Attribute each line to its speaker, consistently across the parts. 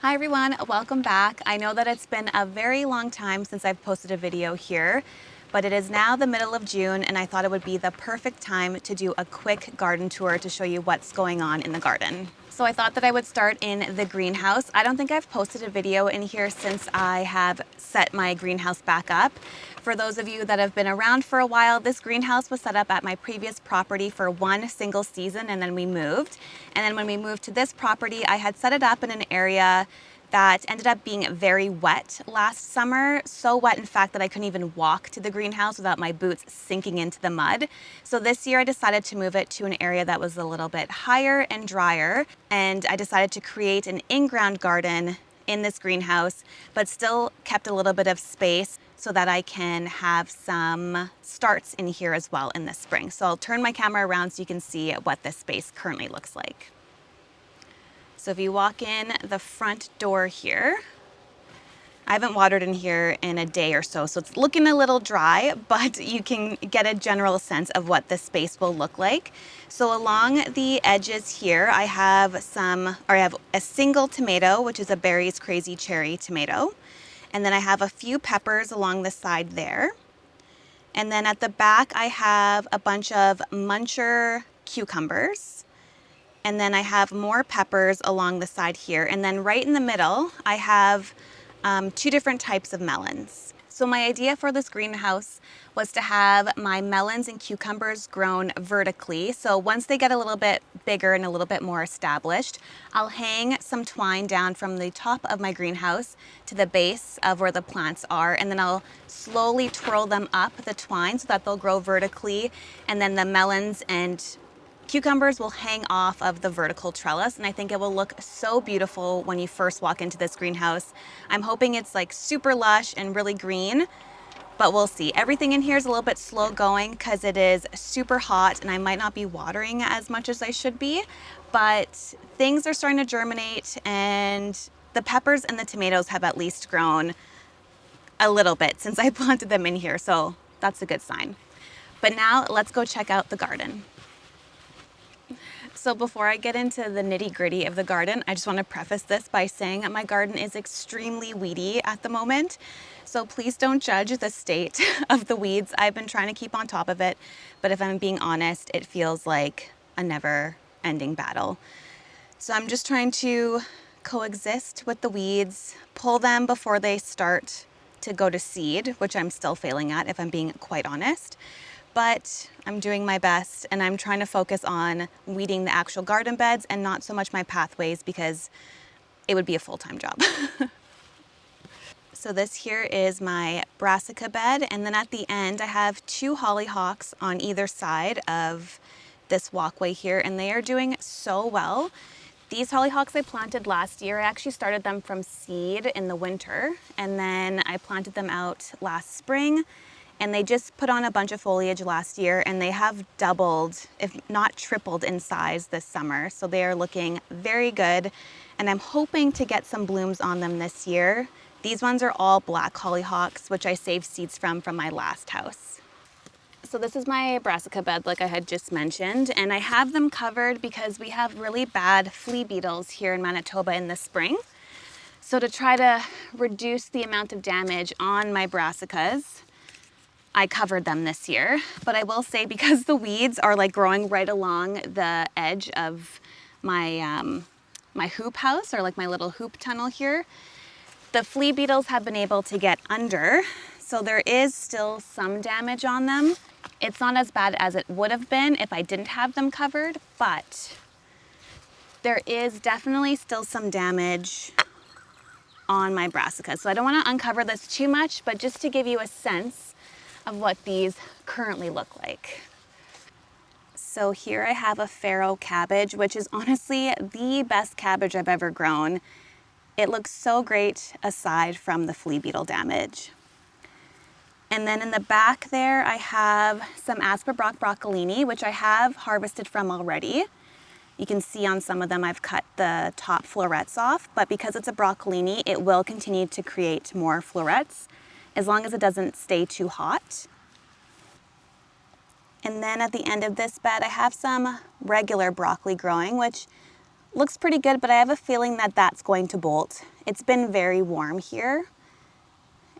Speaker 1: Hi everyone, welcome back. I know that it's been a very long time since I've posted a video here, but it is now the middle of June and I thought it would be the perfect time to do a quick garden tour to show you what's going on in the garden. So I thought that I would start in the greenhouse. I don't think I've posted a video in here since I have set my greenhouse back up. For those of you that have been around for a while, this greenhouse was set up at my previous property for one single season and then we moved. And then when we moved to this property, I had set it up in an area that ended up being very wet last summer. So wet, in fact, that I couldn't even walk to the greenhouse without my boots sinking into the mud. So this year I decided to move it to an area that was a little bit higher and drier. And I decided to create an in-ground garden in this greenhouse, but still kept a little bit of space so that I can have some starts in here as well in the spring. So I'll turn my camera around so you can see what this space currently looks like. So if you walk in the front door here, I haven't watered in here in a day or so, so it's looking a little dry, but you can get a general sense of what this space will look like. So along the edges here, I have a single tomato, which is a Berry's Crazy Cherry tomato. And then I have a few peppers along the side there. And then at the back, I have a bunch of Muncher cucumbers. And then I have more peppers along the side here. And then right in the middle, I have two different types of melons. So my idea for this greenhouse was to have my melons and cucumbers grown vertically. So once they get a little bit bigger and a little bit more established, I'll hang some twine down from the top of my greenhouse to the base of where the plants are. And then I'll slowly twirl them up the twine so that they'll grow vertically. And then the melons and cucumbers will hang off of the vertical trellis, and I think it will look so beautiful when you first walk into this greenhouse. I'm hoping it's like super lush and really green, but we'll see. Everything in here is a little bit slow going because it is super hot and I might not be watering as much as I should be, but things are starting to germinate and the peppers and the tomatoes have at least grown a little bit since I planted them in here, so that's a good sign. But now let's go check out the garden. So before I get into the nitty-gritty of the garden, I just want to preface this by saying that my garden is extremely weedy at the moment. So please don't judge the state of the weeds. I've been trying to keep on top of it, but if I'm being honest, it feels like a never-ending battle. So I'm just trying to coexist with the weeds, pull them before they start to go to seed, which I'm still failing at if I'm being quite honest. But I'm doing my best and I'm trying to focus on weeding the actual garden beds and not so much my pathways because it would be a full-time job. So this here is my Brassica bed, and then at the end I have two hollyhocks on either side of this walkway here, and they are doing so well. These hollyhocks I planted last year. I actually started them from seed in the winter, and then I planted them out last spring. And they just put on a bunch of foliage last year and they have doubled, if not tripled in size this summer. So they are looking very good. And I'm hoping to get some blooms on them this year. These ones are all black hollyhocks, which I saved seeds from my last house. So this is my Brassica bed, like I had just mentioned. And I have them covered because we have really bad flea beetles here in Manitoba in the spring. So to try to reduce the amount of damage on my brassicas, I covered them this year, but I will say because the weeds are like growing right along the edge of my my hoop house, or like my little hoop tunnel here, the flea beetles have been able to get under. So there is still some damage on them. It's not as bad as it would have been if I didn't have them covered, but there is definitely still some damage on my brassicas. So I don't want to uncover this too much, but just to give you a sense of what these currently look like. So here I have a farro cabbage, which is honestly the best cabbage I've ever grown. It looks so great aside from the flea beetle damage. And then in the back there, I have some Asperbrock broccolini, which I have harvested from already. You can see on some of them I've cut the top florets off, but because it's a broccolini, it will continue to create more florets as long as it doesn't stay too hot. And then at the end of this bed, I have some regular broccoli growing, which Looks pretty good, but I have a feeling that that's going to bolt. It's been very warm here.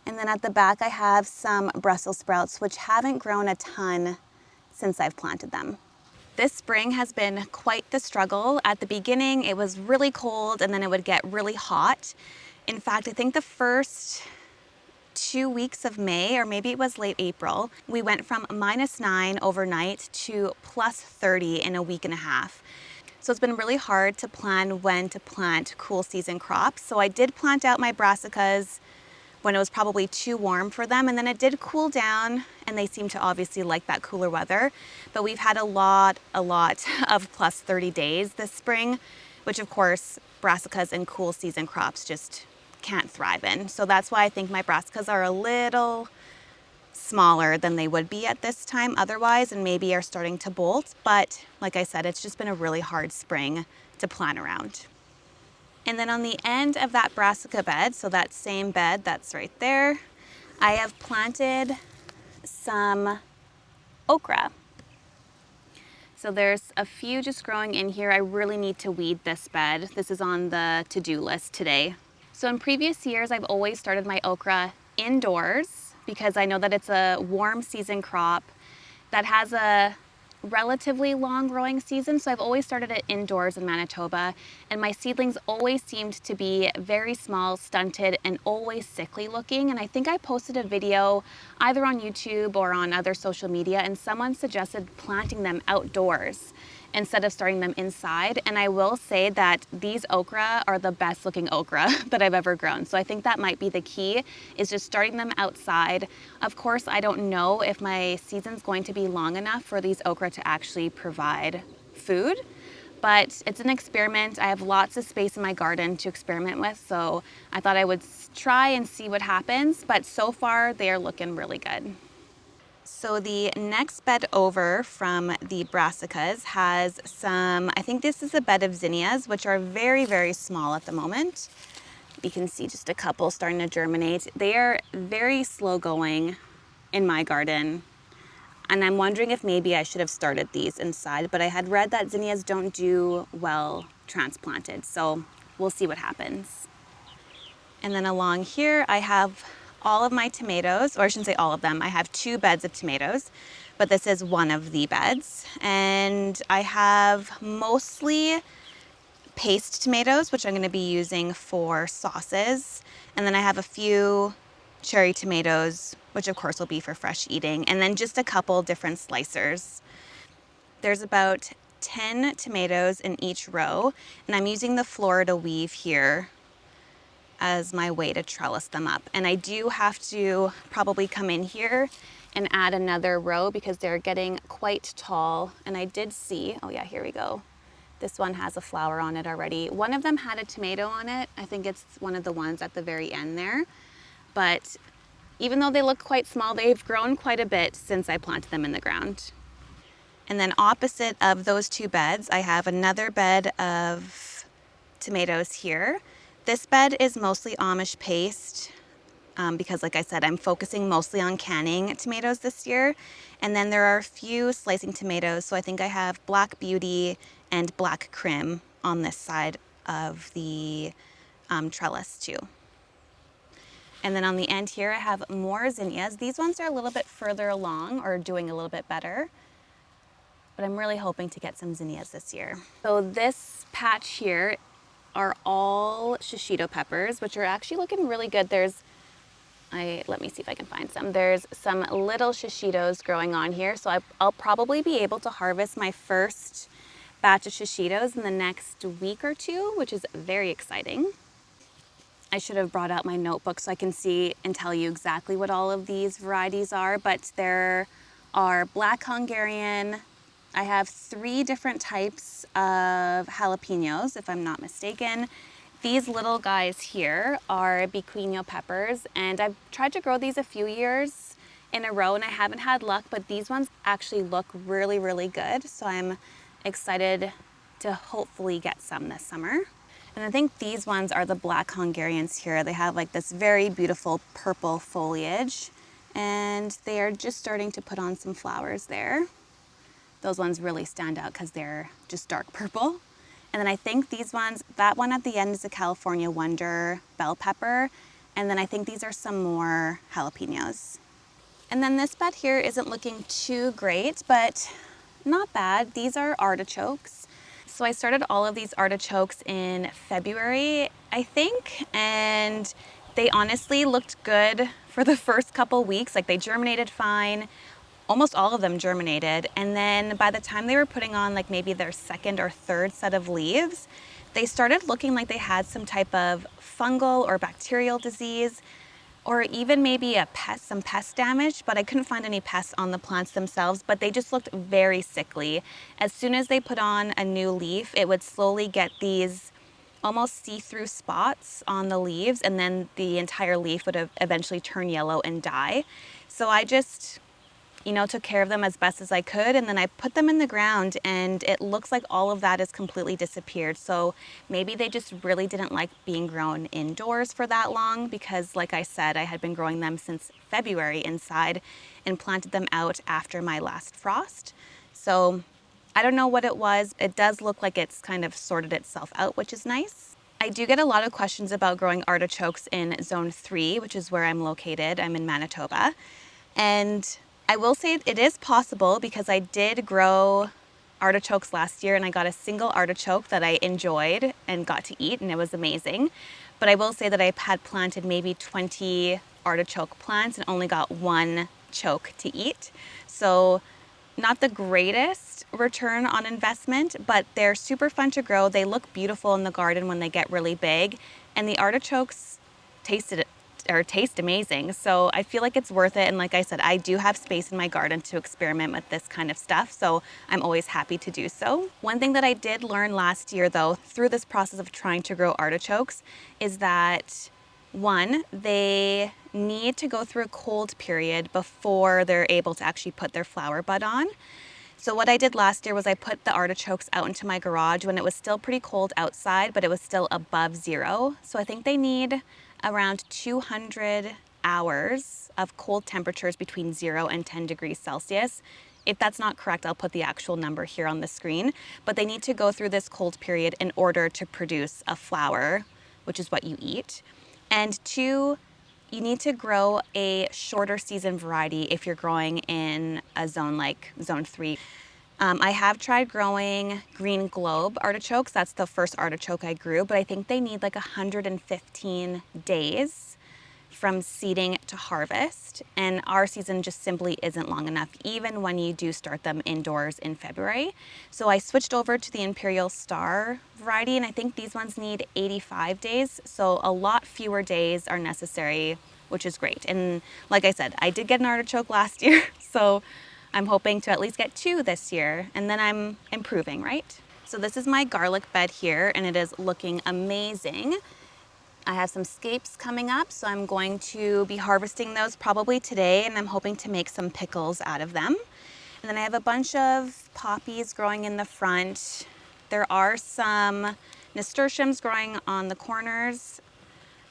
Speaker 1: And then at the back I have some Brussels sprouts, which haven't grown a ton since I've planted them. This spring has been quite the struggle. At the beginning, it was really cold and then it would get really hot. In fact, I think the first 2 weeks of May, or maybe it was late April, we went from -9 overnight to +30 in a week and a half. So it's been really hard to plan when to plant cool season crops. So I did plant out my brassicas when it was probably too warm for them, and then it did cool down and they seem to obviously like that cooler weather. But we've had a lot of +30 days this spring, which of course brassicas and cool season crops just can't thrive in. So that's why I think my brassicas are a little smaller than they would be at this time otherwise, and maybe are starting to bolt. But like I said, it's just been a really hard spring to plan around. And then on the end of that brassica bed, so that same bed that's right there, I have planted some okra. So there's a few just growing in here. I really need to weed this bed. This is on the to-do list today. So in previous years, I've always started my okra indoors because I know that it's a warm season crop that has a relatively long growing season. So I've always started it indoors in Manitoba, and my seedlings always seemed to be very small, stunted, and always sickly looking. And I think I posted a video either on YouTube or on other social media, and someone suggested planting them outdoors instead of starting them inside. And I will say that these okra are the best looking okra that I've ever grown. So I think that might be the key, is just starting them outside. Of course, I don't know if my season's going to be long enough for these okra to actually provide food, but it's an experiment. I have lots of space in my garden to experiment with, so I thought I would try and see what happens, but so far they are looking really good. So the next bed over from the brassicas has some, I think this is a bed of zinnias, which are very, very small at the moment. You can see just a couple starting to germinate. They are very slow going in my garden, and I'm wondering if maybe I should have started these inside, but I had read that zinnias don't do well transplanted, so we'll see what happens. And then along here, I have all of my tomatoes, or I shouldn't say all of them. I have 2 beds of tomatoes, but this is one of the beds. And I have mostly paste tomatoes, which I'm going to be using for sauces. And then I have a few cherry tomatoes, which of course will be for fresh eating. And then just a couple different slicers. There's about 10 tomatoes in each row, and I'm using the Florida weave here as my way to trellis them up. And I do have to probably come in here and add another row because they're getting quite tall. And I did see, oh yeah, here we go. This one has a flower on it already. One of them had a tomato on it. I think it's one of the ones at the very end there. But even though they look quite small, they've grown quite a bit since I planted them in the ground. And then opposite of those 2 beds, I have another bed of tomatoes here. This bed is mostly Amish paste because, like I said, I'm focusing mostly on canning tomatoes this year. And then there are a few slicing tomatoes. So I think I have Black Beauty and Black Crim on this side of the trellis too. And then on the end here, I have more zinnias. These ones are a little bit further along, or doing a little bit better, but I'm really hoping to get some zinnias this year. So this patch here are all shishito peppers, which are actually looking really good. Let me see if I can find some. There's some little shishitos growing on here, so I'll probably be able to harvest my first batch of shishitos in the next week or 2, which is very exciting. I should have brought out my notebook so I can see and tell you exactly what all of these varieties are, but there are Black Hungarian. I have 3 different types of jalapenos, if I'm not mistaken. These little guys here are piquino peppers, and I've tried to grow these a few years in a row and I haven't had luck, but these ones actually look really, really good. So I'm excited to hopefully get some this summer. And I think these ones are the Black Hungarians here. They have like this very beautiful purple foliage, and they are just starting to put on some flowers there. Those ones really stand out because they're just dark purple. And then I think these ones, that one at the end is a California Wonder bell pepper. And then I think these are some more jalapenos. And then this bed here isn't looking too great, but not bad. These are artichokes. So I started all of these artichokes in February, I think, and they honestly looked good for the first couple weeks. Like, they germinated fine. Almost all of them germinated. And then by the time they were putting on like maybe their second or third set of leaves, they started looking like they had some type of fungal or bacterial disease, or even maybe some pest damage, but I couldn't find any pests on the plants themselves, but they just looked very sickly. As soon as they put on a new leaf, it would slowly get these almost see-through spots on the leaves, and then the entire leaf would eventually turn yellow and die. So I just, took care of them as best as I could, and then I put them in the ground, and it looks like all of that has completely disappeared. So maybe they just really didn't like being grown indoors for that long, because like I said, I had been growing them since February inside and planted them out after my last frost. So I don't know what it was. It does look like it's kind of sorted itself out, which is nice. I do get a lot of questions about growing artichokes in Zone 3, which is where I'm located. I'm in Manitoba. And I will say it is possible, because I did grow artichokes last year and I got a single artichoke that I enjoyed and got to eat, and it was amazing. But I will say that I had planted maybe 20 artichoke plants and only got one choke to eat. So not the greatest return on investment, but they're super fun to grow. They look beautiful in the garden when they get really big, and the artichokes taste amazing. So I feel like it's worth it. And like I said, I do have space in my garden to experiment with this kind of stuff, so I'm always happy to do so. One thing that I did learn last year, though, through this process of trying to grow artichokes, is that one, they need to go through a cold period before they're able to actually put their flower bud on. So what I did last year was I put the artichokes out into my garage when it was still pretty cold outside, but it was still above zero. So I think they need around 200 hours of cold temperatures between 0 and 10 degrees Celsius. If that's not correct, I'll put the actual number here on the screen. But they need to go through this cold period in order to produce a flower, which is what you eat. And two, you need to grow a shorter season variety if you're growing in a zone like Zone 3. I have tried growing green globe artichokes. That's the first artichoke I grew, but I think they need like 115 days from seeding to harvest, and our season just simply isn't long enough, even when you do start them indoors in February. So I switched over to the Imperial Star variety, and I think these ones need 85 days, so a lot fewer days are necessary, which is great. And like I said, I did get an artichoke last year, so I'm hoping to at least get 2 this year, and then I'm improving, right? So this is my garlic bed here, and it is looking amazing. I have some scapes coming up, so I'm going to be harvesting those probably today, and I'm hoping to make some pickles out of them. And then I have a bunch of poppies growing in the front. There are some nasturtiums growing on the corners.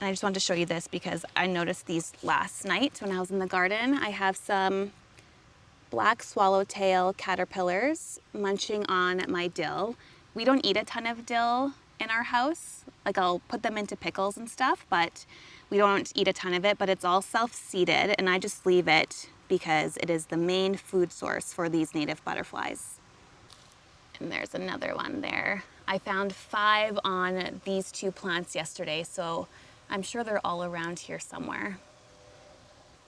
Speaker 1: And I just wanted to show you this because I noticed these last night when I was in the garden. I have some black swallowtail caterpillars munching on my dill. We don't eat a ton of dill in our house. Like, I'll put them into pickles and stuff, but we don't eat a ton of it, but it's all self-seeded, and I just leave it because it is the main food source for these native butterflies. And there's another one there. I found 5 on these 2 plants yesterday, so I'm sure they're all around here somewhere.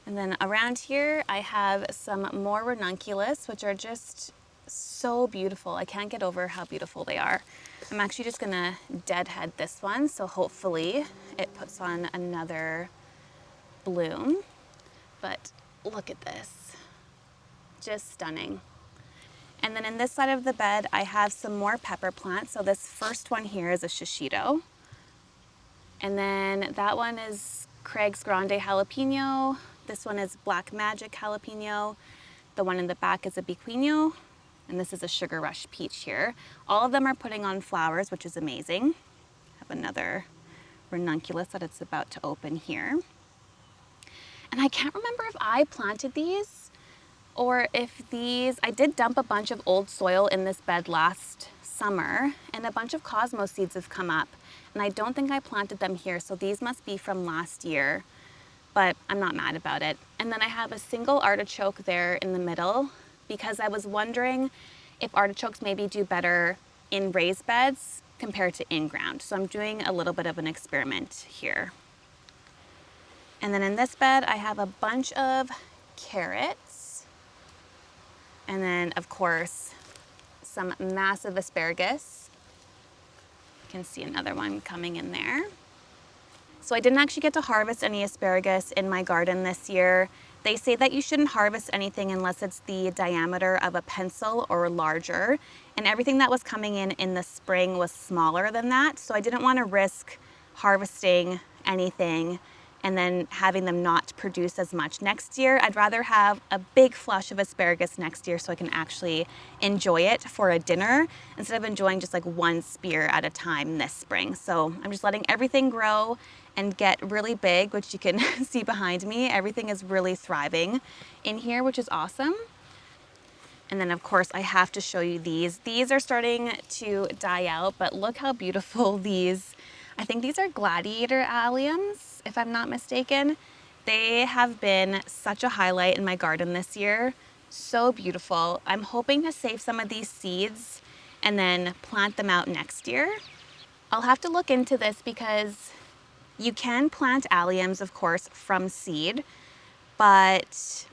Speaker 1: And then around here, I have some more ranunculus, which are just so beautiful. I can't get over how beautiful they are. I'm actually just gonna deadhead this one, so hopefully it puts on another bloom. But look at this, just stunning. And then in this side of the bed, I have some more pepper plants. So this first one here is a shishito. And then that one is Craig's Grande jalapeno. This one is Black Magic jalapeno. The one in the back is a biquino. And this is a Sugar Rush peach here. All of them are putting on flowers, which is amazing. I have another ranunculus that it's about to open here. And I can't remember if I planted these or if these, I did dump a bunch of old soil in this bed last summer, and a bunch of cosmos seeds have come up. And I don't think I planted them here, so these must be from last year, but I'm not mad about it. And then I have a single artichoke there in the middle because I was wondering if artichokes maybe do better in raised beds compared to in-ground. So I'm doing a little bit of an experiment here. And then in this bed, I have a bunch of carrots. And then, of course, some massive asparagus. You can see another one coming in there. So I didn't actually get to harvest any asparagus in my garden this year. They say that you shouldn't harvest anything unless it's the diameter of a pencil or larger. And everything that was coming in the spring was smaller than that. So I didn't want to risk harvesting anything and then having them not produce as much next year. I'd rather have a big flush of asparagus next year so I can actually enjoy it for a dinner instead of enjoying just like one spear at a time this spring. So I'm just letting everything grow and get really big, which you can see behind me. Everything is really thriving in here, which is awesome. And then of course I have to show you these. These are starting to die out, but look how beautiful these, I think these are gladiator alliums, if I'm not mistaken. They have been such a highlight in my garden this year. So beautiful. I'm hoping to save some of these seeds and then plant them out next year. I'll have to look into this because you can plant alliums, of course, from seed, but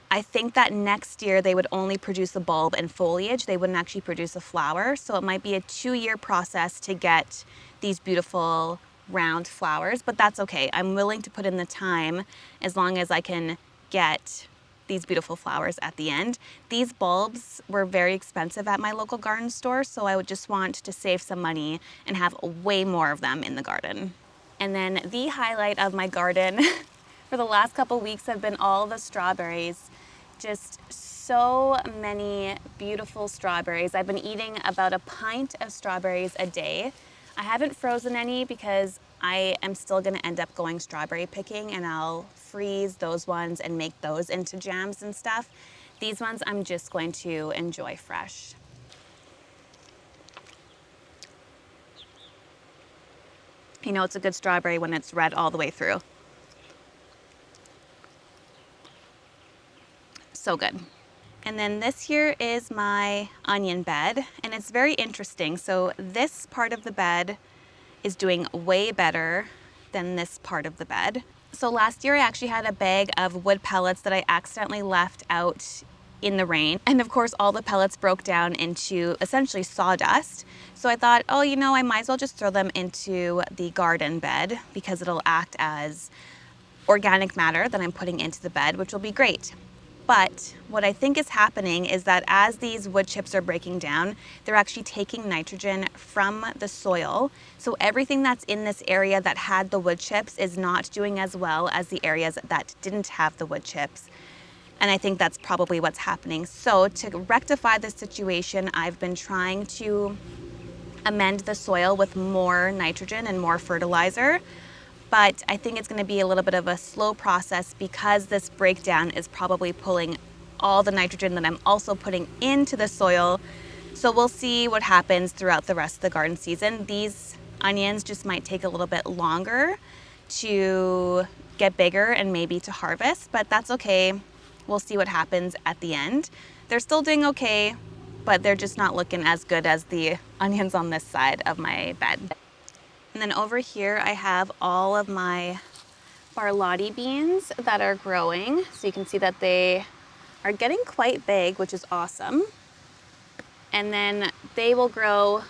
Speaker 1: I think that next year they would only produce a bulb and foliage. They wouldn't actually produce a flower. So it might be a 2-year process to get these beautiful round flowers, but that's okay. I'm willing to put in the time as long as I can get these beautiful flowers at the end. These bulbs were very expensive at my local garden store, so I would just want to save some money and have way more of them in the garden. And then the highlight of my garden for the last couple weeks have been all the strawberries. Just so many beautiful strawberries. I've been eating about a pint of strawberries a day. I haven't frozen any because I am still gonna end up going strawberry picking, and I'll freeze those ones and make those into jams and stuff. These ones I'm just going to enjoy fresh. You know it's a good strawberry when it's red all the way through. So good. And then this here is my onion bed, and it's very interesting. So this part of the bed is doing way better than this part of the bed. So last year I actually had a bag of wood pellets that I accidentally left out in the rain. And of course all the pellets broke down into essentially sawdust. So I thought, oh, you know, I might as well just throw them into the garden bed because it'll act as organic matter that I'm putting into the bed, which will be great. But what I think is happening is that as these wood chips are breaking down, they're actually taking nitrogen from the soil. So everything that's in this area that had the wood chips is not doing as well as the areas that didn't have the wood chips. And I think that's probably what's happening. So to rectify this situation, I've been trying to amend the soil with more nitrogen and more fertilizer. But I think it's going to be a little bit of a slow process because this breakdown is probably pulling all the nitrogen that I'm also putting into the soil. So we'll see what happens throughout the rest of the garden season. These onions just might take a little bit longer to get bigger and maybe to harvest, but that's okay. We'll see what happens at the end. They're still doing okay, but they're just not looking as good as the onions on this side of my bed. And then over here, I have all of my barlotti beans that are growing. So you can see that they are getting quite big, which is awesome. And then they will grow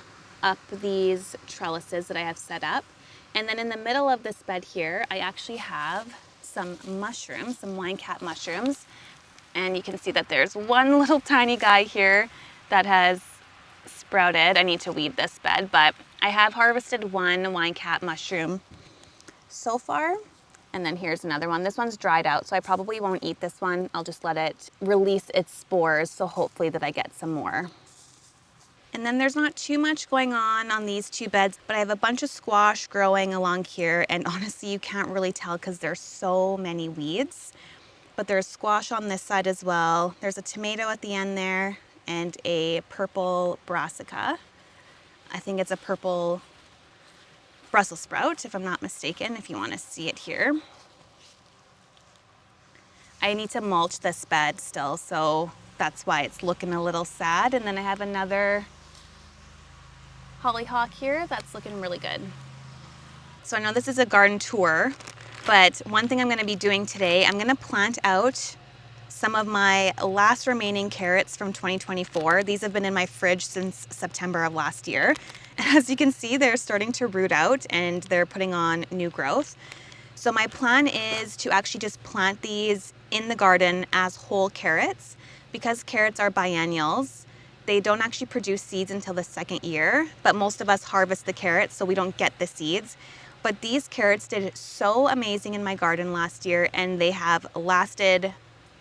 Speaker 1: up these trellises that I have set up. And then in the middle of this bed here, I actually have some mushrooms, some wine cap mushrooms. And you can see that there's one little tiny guy here that has sprouted. I need to weed this bed, but I have harvested one wine cap mushroom so far. And then here's another one. This one's dried out, so I probably won't eat this one. I'll just let it release its spores, so hopefully that I get some more. And then there's not too much going on these two beds, but I have a bunch of squash growing along here, and honestly, you can't really tell because there's so many weeds. But there's squash on this side as well. There's a tomato at the end there, and a purple brassica. I think it's a purple Brussels sprout, if I'm not mistaken, if you want to see it here. I need to mulch this bed still, so that's why it's looking a little sad. And then I have another hollyhock here that's looking really good. So I know this is a garden tour, but one thing I'm going to be doing today, I'm going to plant out some of my last remaining carrots from 2024. These have been in my fridge since September of last year. And as you can see, they're starting to root out and they're putting on new growth. So my plan is to actually just plant these in the garden as whole carrots. Because carrots are biennials, they don't actually produce seeds until the second year, but most of us harvest the carrots so we don't get the seeds. But these carrots did so amazing in my garden last year, and they have lasted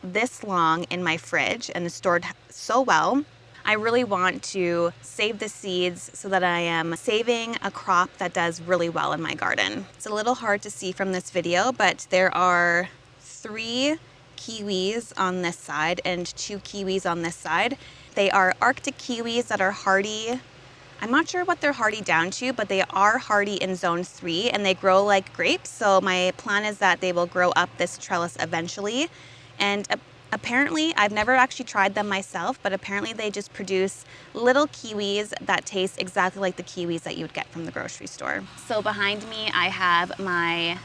Speaker 1: this long in my fridge and stored so well. I really want to save the seeds so that I am saving a crop that does really well in my garden. It's a little hard to see from this video, but there are 3 kiwis on this side and 2 kiwis on this side. They are Arctic kiwis that are hardy. I'm not sure what they're hardy down to, but they are hardy in zone 3 and they grow like grapes. So my plan is that they will grow up this trellis eventually. And apparently, I've never actually tried them myself, but apparently they just produce little kiwis that taste exactly like the kiwis that you would get from the grocery store. So behind me, I have my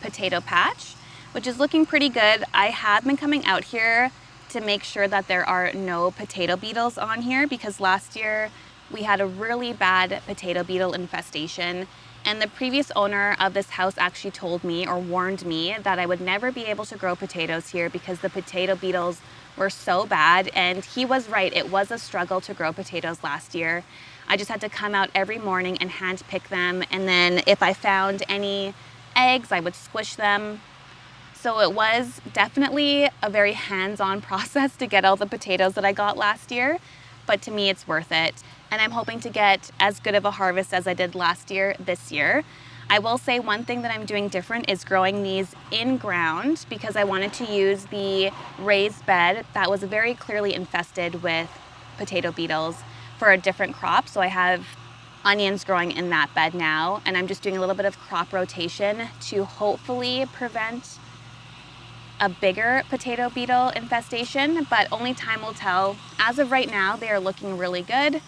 Speaker 1: potato patch, which is looking pretty good. I have been coming out here to make sure that there are no potato beetles on here because last year we had a really bad potato beetle infestation. And the previous owner of this house actually told me or warned me that I would never be able to grow potatoes here because the potato beetles were so bad. And he was right, it was a struggle to grow potatoes last year. I just had to come out every morning and hand pick them. And then if I found any eggs, I would squish them. So it was definitely a very hands-on process to get all the potatoes that I got last year. But to me, it's worth it. And I'm hoping to get as good of a harvest as I did last year this year. I will say one thing that I'm doing different is growing these in ground because I wanted to use the raised bed that was very clearly infested with potato beetles for a different crop. So I have onions growing in that bed now, and I'm just doing a little bit of crop rotation to hopefully prevent a bigger potato beetle infestation, but only time will tell. As of right now, they are looking really good.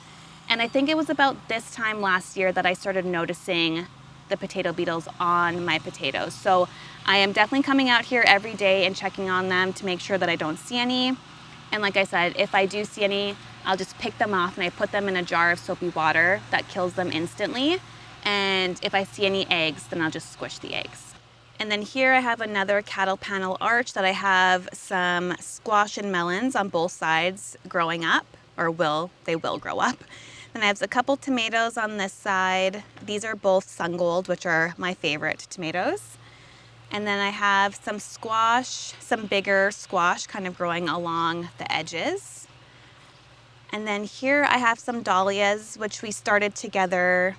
Speaker 1: And I think it was about this time last year that I started noticing the potato beetles on my potatoes. So I am definitely coming out here every day and checking on them to make sure that I don't see any. And like I said, if I do see any, I'll just pick them off and I put them in a jar of soapy water that kills them instantly. And if I see any eggs, then I'll just squish the eggs. And then here I have another cattle panel arch that I have some squash and melons on both sides growing up, or they will grow up. Then I have a couple tomatoes on this side. These are both sun gold, which are my favorite tomatoes. And then I have some squash, some bigger squash kind of growing along the edges. And then here I have some dahlias, which we started together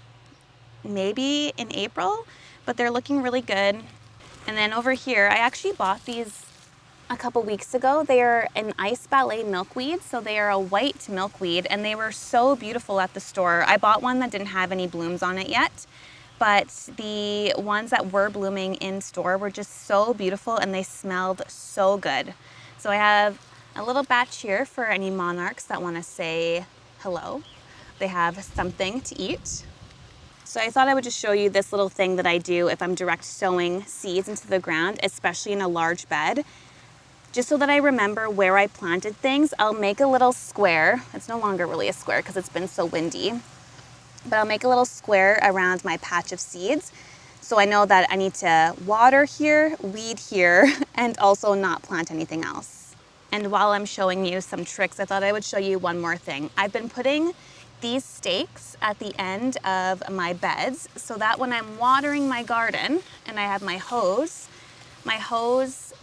Speaker 1: maybe in April, but they're looking really good. And then over here, I actually bought these a couple weeks ago. They are an ice ballet milkweed, so they are a white milkweed, and they were so beautiful at the store. I bought one that didn't have any blooms on it yet, but the ones that were blooming in store were just so beautiful and they smelled so good. So I have a little batch here for any monarchs that want to say hello. They have something to eat. So I thought I would just show you this little thing that I do if I'm direct sowing seeds into the ground, especially in a large bed. Just so that I remember where I planted things, I'll make a little square. It's no longer really a square because it's been so windy. But I'll make a little square around my patch of seeds. So I know that I need to water here, weed here, and also not plant anything else. And while I'm showing you some tricks, I thought I would show you one more thing. I've been putting these stakes at the end of my beds so that when I'm watering my garden and I have my hose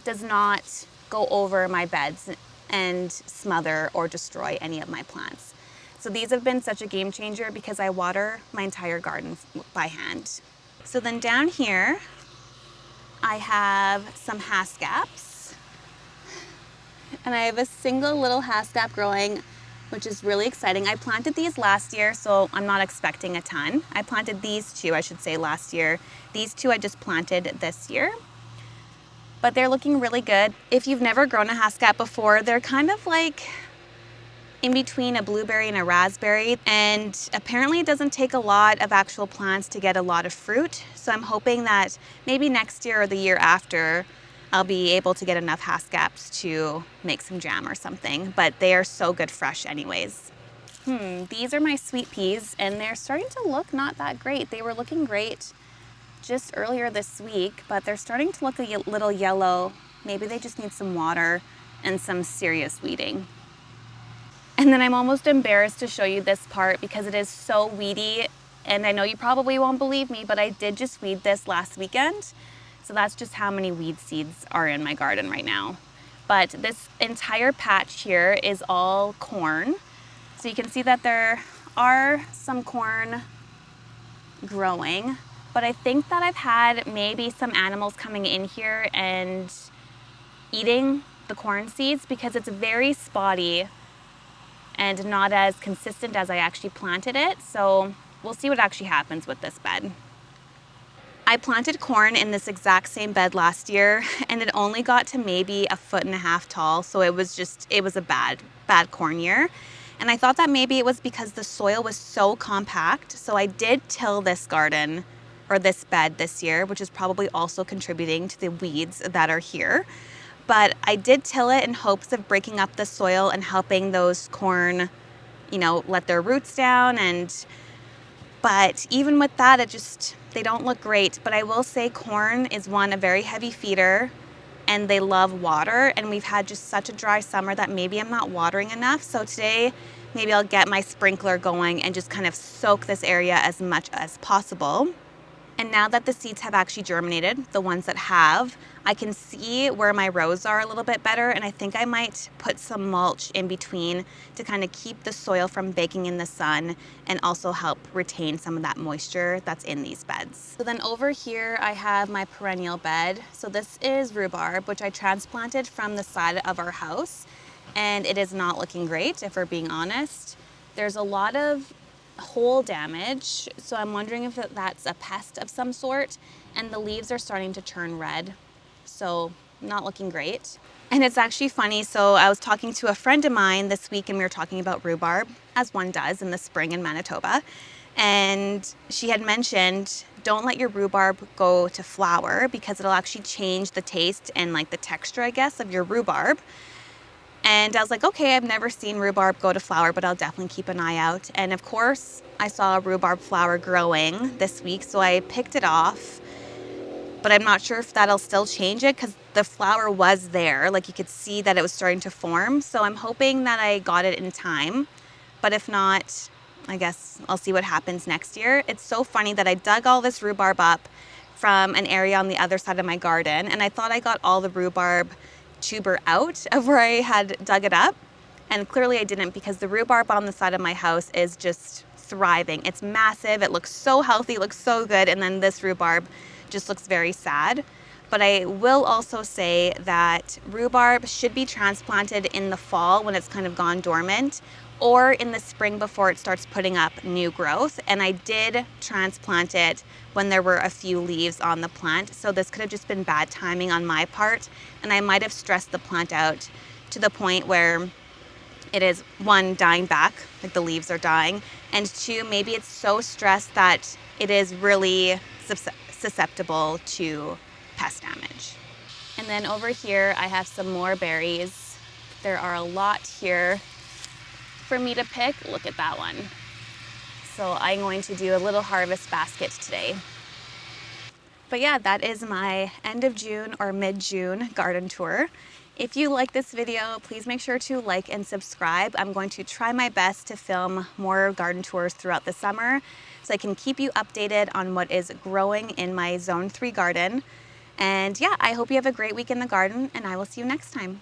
Speaker 1: does not go over my beds and smother or destroy any of my plants. So these have been such a game changer because I water my entire garden by hand. So then down here, I have some hascaps. And I have a single little hascap growing which is really exciting. I planted these last year, so I'm not expecting a ton. I planted these two, I should say, last year. These two I just planted this year, but they're looking really good. If you've never grown a haskap before, they're kind of like in between a blueberry and a raspberry, and apparently it doesn't take a lot of actual plants to get a lot of fruit. So I'm hoping that maybe next year or the year after, I'll be able to get enough haskaps to make some jam or something, but they are so good fresh anyways. These are my sweet peas, and they're starting to look not that great. They were looking great just earlier this week, but they're starting to look a little yellow. Maybe they just need some water and some serious weeding. And then I'm almost embarrassed to show you this part because it is so weedy, and I know you probably won't believe me, but I did just weed this last weekend. So that's just how many weed seeds are in my garden right now. But this entire patch here is all corn. So you can see that there are some corn growing, but I think that I've had maybe some animals coming in here and eating the corn seeds because it's very spotty and not as consistent as I actually planted it. So we'll see what actually happens with this bed. I planted corn in this exact same bed last year, and it only got to maybe 1.5 feet tall. So it was a bad corn year. And I thought that maybe it was because the soil was so compact. So I did till this garden or this bed this year, which is probably also contributing to the weeds that are here. But I did till it in hopes of breaking up the soil and helping those corn, let their roots down. But even with that, they don't look great. But I will say corn is a very heavy feeder, and they love water. And we've had just such a dry summer that maybe I'm not watering enough. So today, maybe I'll get my sprinkler going and just kind of soak this area as much as possible. And now that the seeds have actually germinated, the ones that have, I can see where my rows are a little bit better, and I think I might put some mulch in between to kind of keep the soil from baking in the sun and also help retain some of that moisture that's in these beds. So then over here I have my perennial bed. So this is rhubarb, which I transplanted from the side of our house, and it is not looking great, if we're being honest. There's a lot of hole damage, so I'm wondering if that's a pest of some sort, and the leaves are starting to turn red, so not looking great. And it's actually funny, so I was talking to a friend of mine this week, and we were talking about rhubarb, as one does in the spring in Manitoba, and she had mentioned don't let your rhubarb go to flower because it'll actually change the taste and like the texture, I guess, of your rhubarb. And I was like, okay, I've never seen rhubarb go to flower, but I'll definitely keep an eye out. And of course, I saw a rhubarb flower growing this week, so I picked it off. But I'm not sure if that'll still change it because the flower was there. Like you could see that it was starting to form. So I'm hoping that I got it in time. But if not, I guess I'll see what happens next year. It's so funny that I dug all this rhubarb up from an area on the other side of my garden, and I thought I got all the rhubarb tuber out of where I had dug it up, and clearly I didn't because the rhubarb on the side of my house is just thriving. It's massive, it looks so healthy, it looks so good, and then this rhubarb just looks very sad. But I will also say that rhubarb should be transplanted in the fall when it's kind of gone dormant, or in the spring before it starts putting up new growth. And I did transplant it when there were a few leaves on the plant. So this could have just been bad timing on my part. And I might have stressed the plant out to the point where it is, one, dying back, like the leaves are dying, and two, maybe it's so stressed that it is really susceptible to pest damage. And then over here, I have some more berries. There are a lot here for me to pick. Look at that one. So I'm going to do a little harvest basket today. But yeah, that is my end of June or mid-June garden tour. If you like this video, please make sure to like and subscribe. I'm going to try my best to film more garden tours throughout the summer so I can keep you updated on what is growing in my Zone 3 garden. And yeah, I hope you have a great week in the garden, and I will see you next time.